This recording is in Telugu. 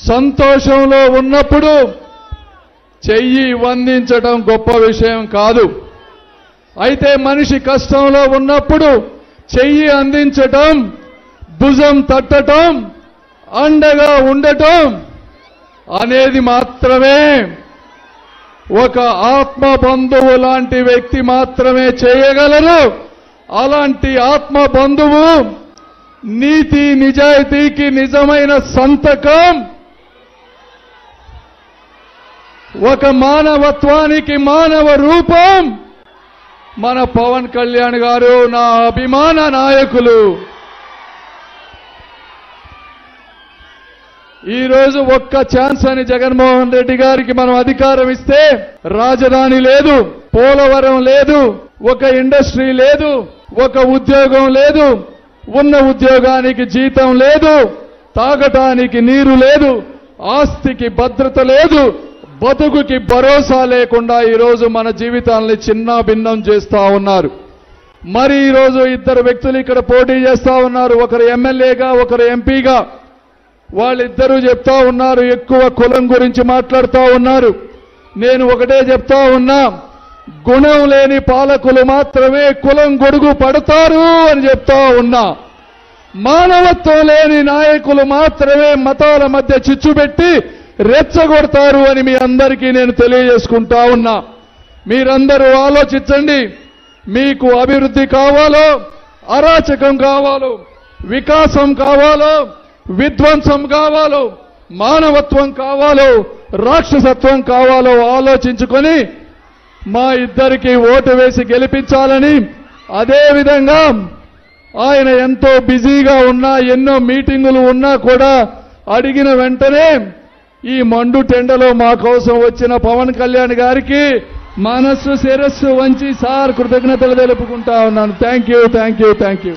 సంతోషంలో ఉన్నప్పుడు చెయ్యి వందించడం గొప్ప విషయం కాదు. అయితే మనిషి కష్టంలో ఉన్నప్పుడు చెయ్యి అందించటం, భుజం తట్టటం, అండగా ఉండటం అనేది మాత్రమే ఒక ఆత్మ బంధువు లాంటి వ్యక్తి మాత్రమే చేయగలరు. అలాంటి ఆత్మ బంధువు నీతి నిజాయితీకి నిజమైన సంతకం, ఒక మానవత్వానికి మానవ రూపం మన పవన్ కళ్యాణ్ గారు, నా అభిమాన నాయకులు. ఈ రోజు ఒక్క ఛాన్స్ అని జగన్మోహన్ రెడ్డి గారికి మనం అధికారం ఇస్తే రాజధాని లేదు, పోలవరం లేదు, ఒక ఇండస్ట్రీ లేదు, ఒక ఉద్యోగం లేదు, ఉన్న ఉద్యోగానికి జీతం లేదు, తాగటానికి నీరు లేదు, ఆస్తికి భద్రత లేదు, బతుకుకి భరోసా లేకుండా ఈరోజు మన జీవితాల్ని చిన్న భిన్నం చేస్తా ఉన్నారు. మరి ఈరోజు ఇద్దరు వ్యక్తులు ఇక్కడ పోటీ చేస్తా ఉన్నారు, ఒకరు ఎమ్మెల్యేగా, ఒకరు ఎంపీగా. వాళ్ళిద్దరూ చెప్తా ఉన్నారు, ఎక్కువ కులం గురించి మాట్లాడుతూ ఉన్నారు. నేను ఒకటే చెప్తా ఉన్నా, గుణం లేని పాలకులు మాత్రమే కులం గొడుగు పడతారు అని చెప్తా ఉన్నా. మానవత్వం లేని నాయకులు మాత్రమే మతాల మధ్య చిచ్చు పెట్టి రెచ్చగొడతారు అని మీ అందరికీ నేను తెలియజేసుకుంటా ఉన్నా. మీరందరూ ఆలోచించండి. మీకు అభివృద్ధి కావాలో, అరాచకం కావాలో, వికాసం కావాలో, విధ్వంసం కావాలో, మానవత్వం కావాలో, రాక్షసత్వం కావాలో ఆలోచించుకొని మా ఇద్దరికి ఓటు వేసి గెలిపించాలని, అదేవిధంగా ఆయన ఎంతో బిజీగా ఉన్నా, ఎన్నో మీటింగులు ఉన్నా కూడా అడిగిన వెంటనే ఈ మండు టెండలో మా కోసం వచ్చిన పవన్ కళ్యాణ్ గారికి మనస్సు శిరస్సు వంచి సార్ కృతజ్ఞతలు తెలుపుకుంటా ఉన్నాను. Thank you.